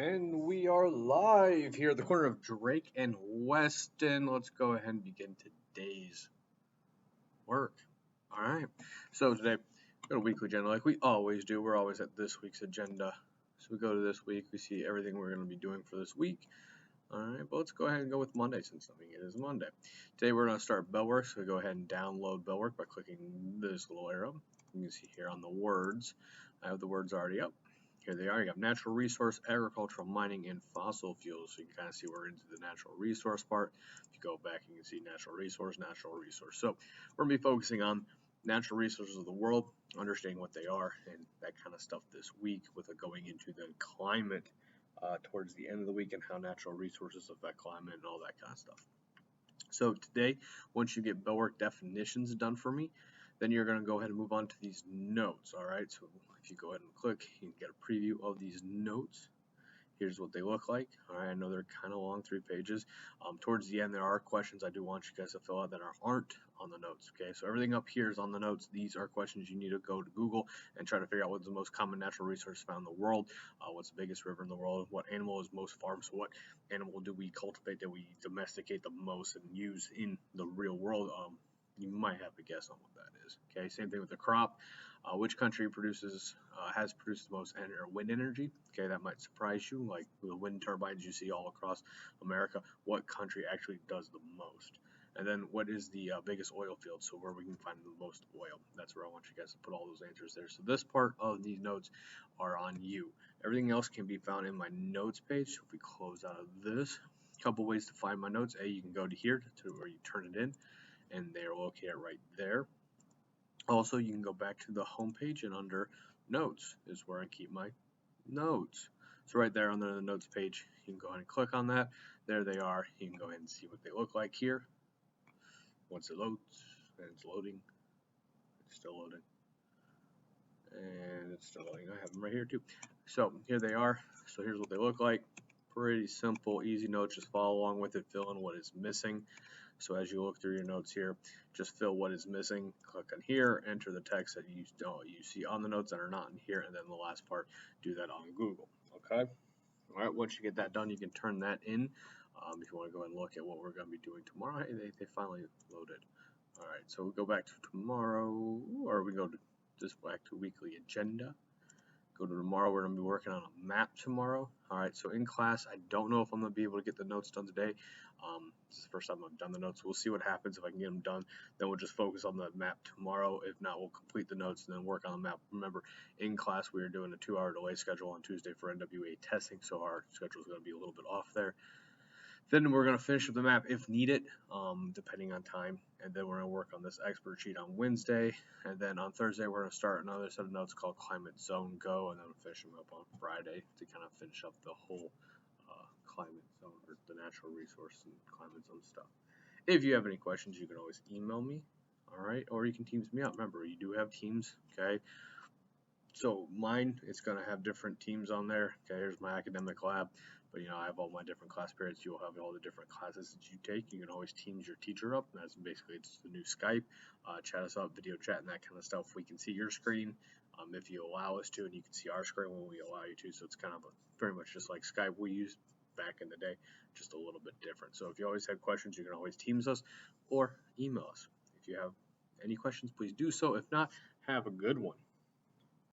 And we are live here at the corner of Drake and Weston. Let's go ahead and begin today's work. All right. So today, got a weekly agenda like we always do. We're always at this week's agenda. So we go to this week, we see everything we're going to be doing for this week. All right, but let's go ahead and go with Monday since it is Monday. Today we're going to start Bellwork, so we go ahead and download Bellwork by clicking this little arrow. You can see here on the words, I have the words already up. Here they are. You got natural resource, agricultural, mining, and fossil fuels. So you can kind of see we're into the natural resource part. If you go back, you can see natural resource. So we're going to be focusing on natural resources of the world, understanding what they are, and that kind of stuff this week with it going into the climate towards the end of the week and how natural resources affect climate and all that kind of stuff. So today, once you get Bellwork definitions done for me, then you're going to go ahead and move on to these notes. All right, so if you go ahead and click, you can get a preview of these notes. Here's what they look like. All right, I know they're kind of long, 3 pages. Towards the end, there are questions I do want you guys to fill out that aren't on the notes. Okay, so everything up here is on the notes. These are questions you need to go to Google and try to figure out what's the most common natural resource found in the world, what's the biggest river in the world, what animal is most farmed, so what animal do we cultivate, that we domesticate the most and use in the real world. You might have a guess on what that is. Okay, same thing with the crop. Which country has produced the most wind energy? Okay, that might surprise you. Like the wind turbines you see all across America, what country actually does the most? And then what is the biggest oil field? So where we can find the most oil. That's where I want you guys to put all those answers there. So this part of these notes are on you. Everything else can be found in my notes page. So if we close out of this, a couple ways to find my notes. You can go to here to where you turn it in, and they're located right there. Also, you can go back to the home page, and under notes is where I keep my notes. So right there under the notes page, you can go ahead and click on that. There they are. You can go ahead and see what they look like here. Once it loads, and it's loading, it's still loading, and it's still loading. I have them right here too. So here they are. So here's what they look like. Pretty simple, easy notes. Just follow along with it, fill in what is missing. So as you look through your notes here, just fill what is missing, click on here, enter the text that you see on the notes that are not in here, and then the last part, do that on Google, okay? All right, once you get that done, you can turn that in. If you want to go ahead and look at what we're going to be doing tomorrow. Hey, they finally loaded. All right, so we go back to tomorrow, or we go to just back to weekly agenda. Go to tomorrow. We're going to be working on a map tomorrow. All right, so in class, I don't know if I'm going to be able to get the notes done today. This is the first time I've done the notes. We'll see what happens if I can get them done. Then we'll just focus on the map tomorrow. If not, we'll complete the notes and then work on the map. Remember, in class, we are doing a 2-hour delay schedule on Tuesday for NWA testing, so our schedule is going to be a little bit off there. Then we're going to finish up the map if needed, depending on time. And then we're going to work on this expert sheet on Wednesday. And then on Thursday, we're going to start another set of notes called Climate Zone Go. And then we'll finish them up on Friday to kind of finish up the whole climate zone, or the natural resource and climate zone stuff. If you have any questions, you can always email me. All right. Or you can Teams me out. Remember, you do have Teams. Okay. So mine, it's going to have different teams on there. Okay, here's my academic lab. But, I have all my different class periods. You'll have all the different classes that you take. You can always Teams your teacher up. That's basically, it's the new Skype. Chat us up, video chat, and that kind of stuff. We can see your screen if you allow us to, and you can see our screen when we allow you to. So it's kind of very much just like Skype we used back in the day, just a little bit different. So if you always have questions, you can always Teams us or email us. If you have any questions, please do so. If not, have a good one.